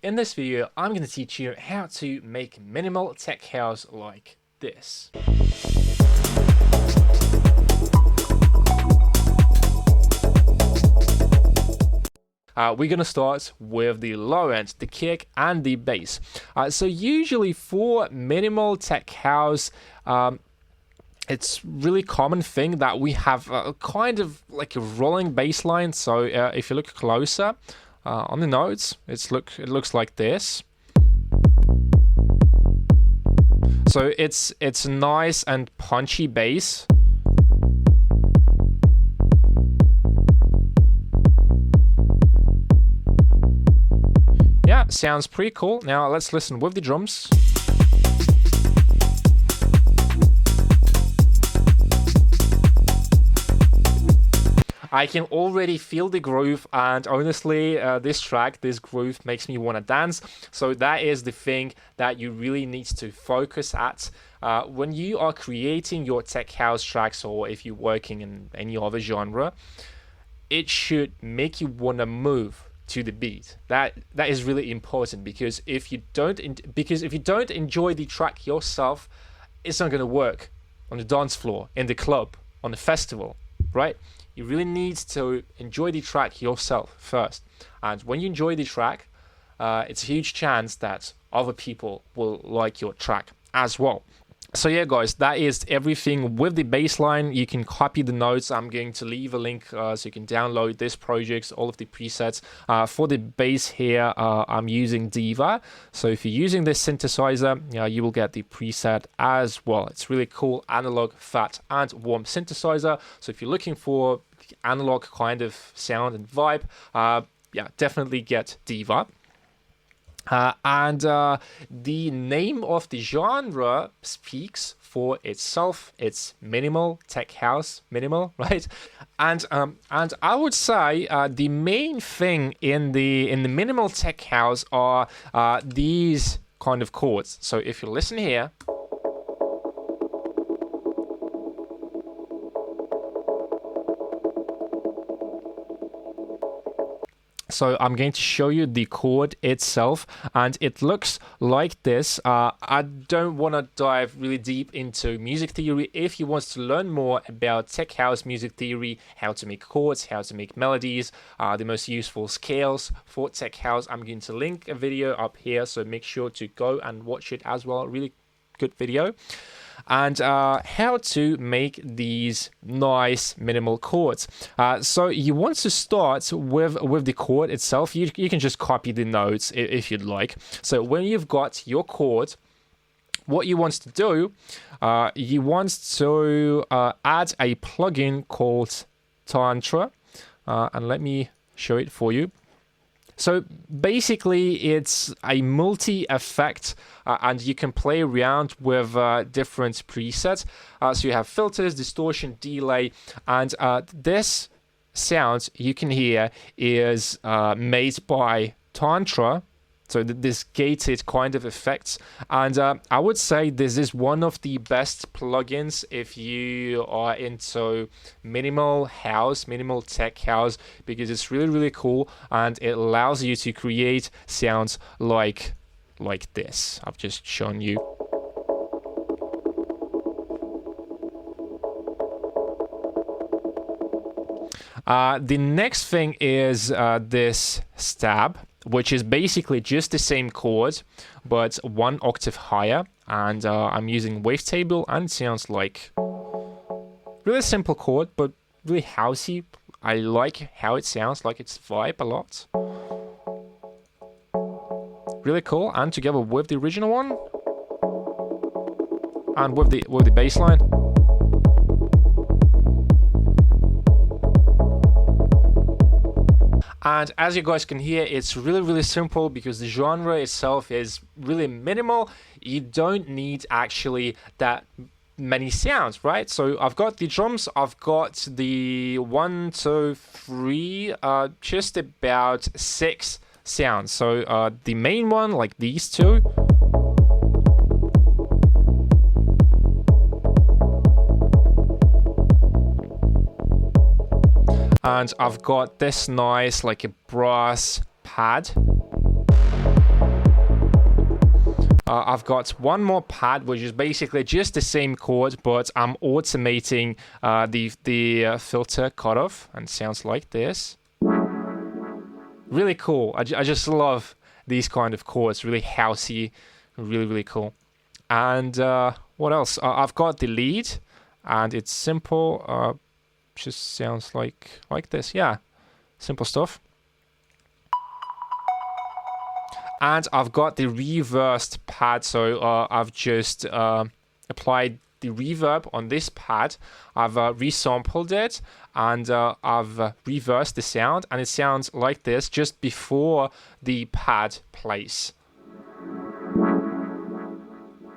in this video, I'm going to teach you how to make minimal tech house like this. We're going to start with the low end, the kick and the bass. So usually for minimal tech house, it's really common thing that we have kind of like a rolling bass line. So if you look closer on the notes, it looks like this. So it's nice and punchy bass. Yeah, sounds pretty cool. Now let's listen with the drums. I can already feel the groove, and honestly, this groove makes me want to dance. So that is the thing that you really need to focus at when you are creating your tech house tracks, or if you're working in any other genre. It should make you want to move to the beat. That is really important, because if you don't enjoy the track yourself, it's not going to work on the dance floor, in the club, on the festival, right? You really need to enjoy the track yourself first, and when you enjoy the track, it's a huge chance that other people will like your track as well. So yeah, guys, that is everything with the bass line. You can copy the notes. I'm going to leave a link so you can download this project, all of the presets. For the bass here, I'm using Diva. So if you're using this synthesizer, you will get the preset as well. It's really cool analog, fat, and warm synthesizer. So if you're looking for analog kind of sound and vibe, yeah, definitely get Diva. And the name of the genre speaks for itself. It's minimal tech house, minimal, right? And I would say the main thing in the minimal tech house are these kind of chords. So if you listen here. So I'm going to show you the chord itself, and it looks like this. I don't want to dive really deep into music theory. If you want to learn more about tech house music theory, how to make chords, how to make melodies, the most useful scales for tech house, I'm going to link a video up here, so make sure to go and watch it as well. Really good video. And how to make these nice minimal chords. So you want to start with the chord itself. You can just copy the notes if you'd like. So when you've got your chord, what you want to do, you want to add a plugin called Tantra, and let me show it for you. So basically, it's a multi-effect, and you can play around with different presets. So you have filters, distortion, delay, and this sound you can hear is made by Tantra. So this gated kind of effects, and I would say this is one of the best plugins if you are into minimal house, minimal tech house, because it's really cool, and it allows you to create sounds like this. I've just shown you. The next thing is this stab, which is basically just the same chord, but one octave higher. And I'm using wavetable, and it sounds like really simple chord, but really housey. I like how it sounds, like its vibe a lot. Really cool, and together with the original one, and with the bass line. And as you guys can hear, it's really simple, because the genre itself is really minimal. You don't need actually that many sounds, right? So I've got the drums, I've got the 1, 2, 3, just about 6 sounds. So the main one, like these two. And I've got this nice, like a brass pad. I've got one more pad, which is basically just the same chord, but I'm automating the filter cutoff, and it sounds like this. Really cool. I just love these kind of chords, really housey, really cool. And what else? I've got the lead, and it's simple. Just sounds like this. Yeah, simple stuff. And I've got the reversed pad, so I've just applied the reverb on this pad. I've resampled it, and I've reversed the sound, and it sounds like this just before the pad plays.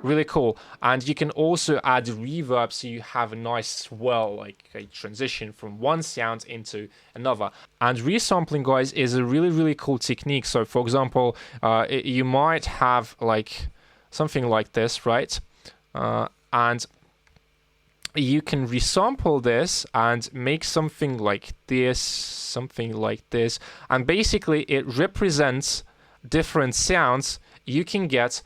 Really cool. And you can also add reverb, so you have a nice swell, like a transition from one sound into another. And resampling, guys, is a really cool technique. So for example, you might have like something like this, right? And you can resample this and make something like this, and basically it represents different sounds you can get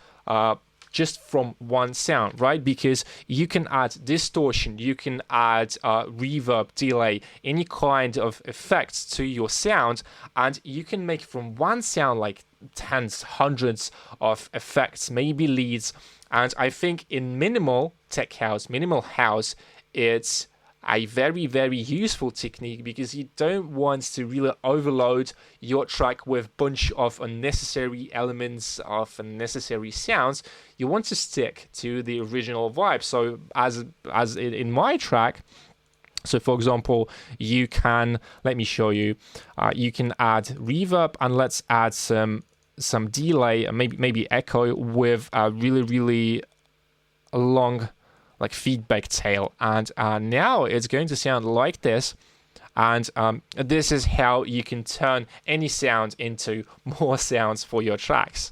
just from one sound, right? Because you can add distortion, you can add reverb, delay, any kind of effects to your sound, and you can make from one sound like tens, hundreds of effects, maybe leads. And I think in minimal tech house, minimal house, it's a very useful technique, because you don't want to really overload your track with bunch of unnecessary elements, of unnecessary sounds. You want to stick to the original vibe. So as in my track, so for example, you can, let me show you, you can add reverb, and let's add some delay, maybe echo with a really long like feedback tail, and now it's going to sound like this. And this is how you can turn any sound into more sounds for your tracks.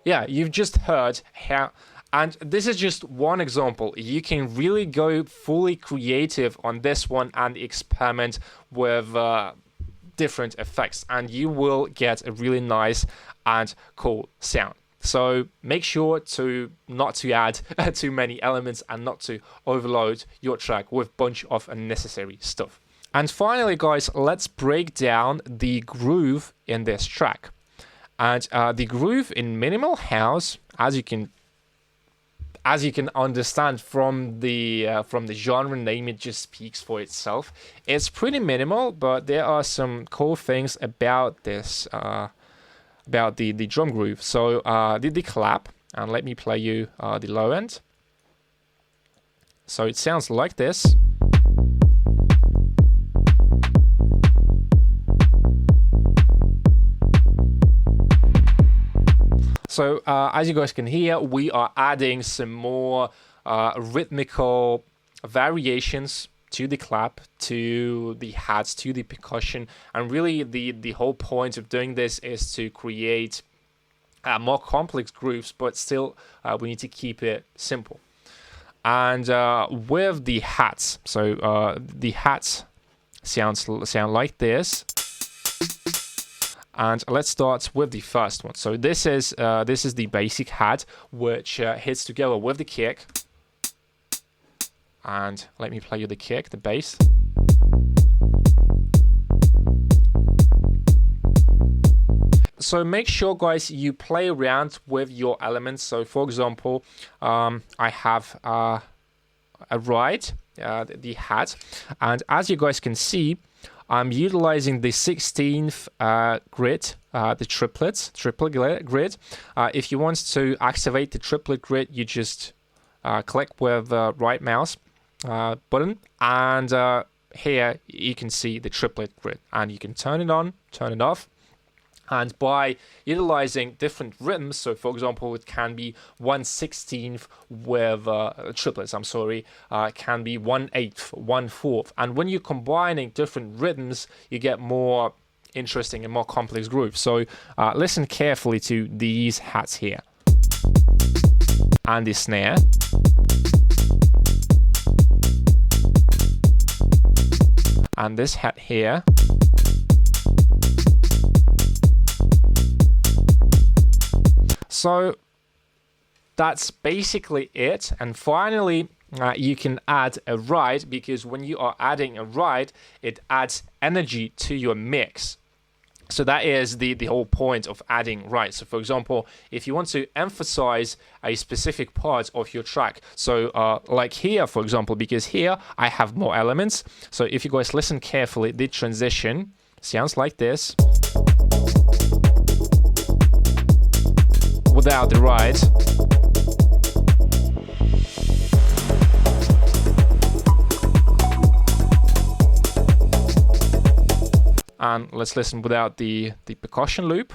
Yeah, you've just heard how. And this is just one example. You can really go fully creative on this one and experiment with different effects, and you will get a really nice and cool sound. So make sure to not to add too many elements and not to overload your track with a bunch of unnecessary stuff. And finally, guys, let's break down the groove in this track. And the groove in minimal house, as you can understand from the genre name, it just speaks for itself. It's pretty minimal, but there are some cool things about this, about the drum groove. So the clap, and let me play you the low end. So it sounds like this. So as you guys can hear, we are adding some more rhythmical variations to the clap, to the hats, to the percussion. And really the whole point of doing this is to create more complex grooves, but still we need to keep it simple. And with the hats, so the hats sound like this. And let's start with the first one. So this is the basic hat, which hits together with the kick. And let me play you the kick, the bass. So make sure, guys, you play around with your elements. So for example, I have a ride, the hat, and as you guys can see, I'm utilizing the 16th grid, the triplet grid. If you want to activate the triplet grid, you just click with the right mouse button, and here you can see the triplet grid, and you can turn it on, turn it off. And by utilizing different rhythms, so for example, it can be 1/16 with triplets, can be 1/8, 1/4. And when you're combining different rhythms, you get more interesting and more complex grooves. So listen carefully to these hats here. And the snare. and this hat here. So that's basically it. And finally, you can add a ride, because when you are adding a ride, it adds energy to your mix. So that is the whole point of adding rides. So for example, if you want to emphasize a specific part of your track, so like here, for example, because here I have more elements. So if you guys listen carefully, the transition sounds like this without the ride. And let's listen without the percussion loop.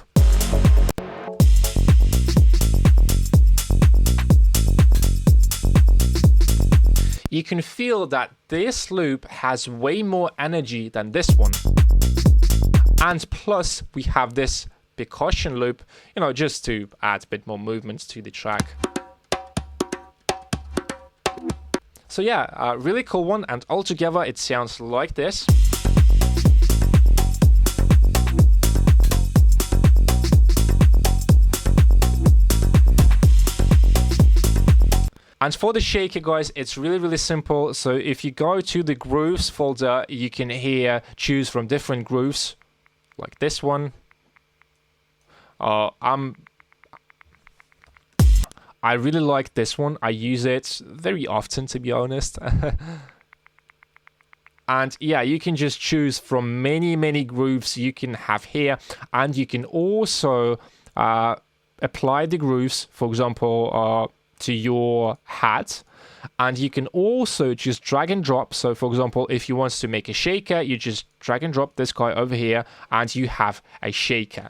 You can feel that this loop has way more energy than this one. And plus, we have this percussion loop, you know, just to add a bit more movement to the track. So yeah, a really cool one, and altogether it sounds like this. And for the shaker, guys, it's really simple. So if you go to the grooves folder, you can here choose from different grooves, like this one. I really like this one. I use it very often, to be honest. And yeah, you can just choose from many grooves you can have here, and you can also apply the grooves, for example, to your hat, and you can also just drag and drop. So for example, if you want to make a shaker, you just drag and drop this guy over here and you have a shaker.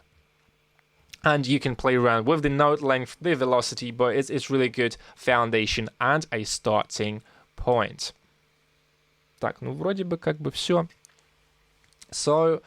And you can play around with the note length, the velocity, but it's really good foundation and a starting point. Так, ну вроде бы как бы все. So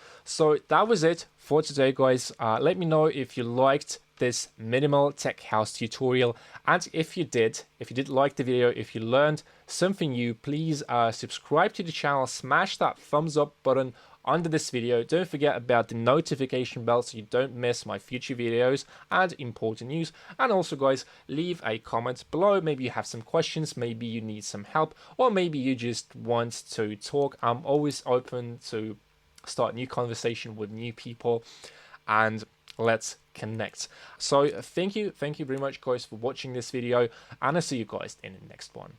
that was it for today, guys. Let me know if you liked this minimal tech house tutorial, and if you did like the video, if you learned something new, please subscribe to the channel, smash that thumbs up button under this video. Don't forget about the notification bell so you don't miss my future videos and important news. And also, guys, leave a comment below. Maybe you have some questions, maybe you need some help, or maybe you just want to talk. I'm always open to start new conversation with new people, and let's connect. So thank you very much, guys, for watching this video, and I'll see you guys in the next one.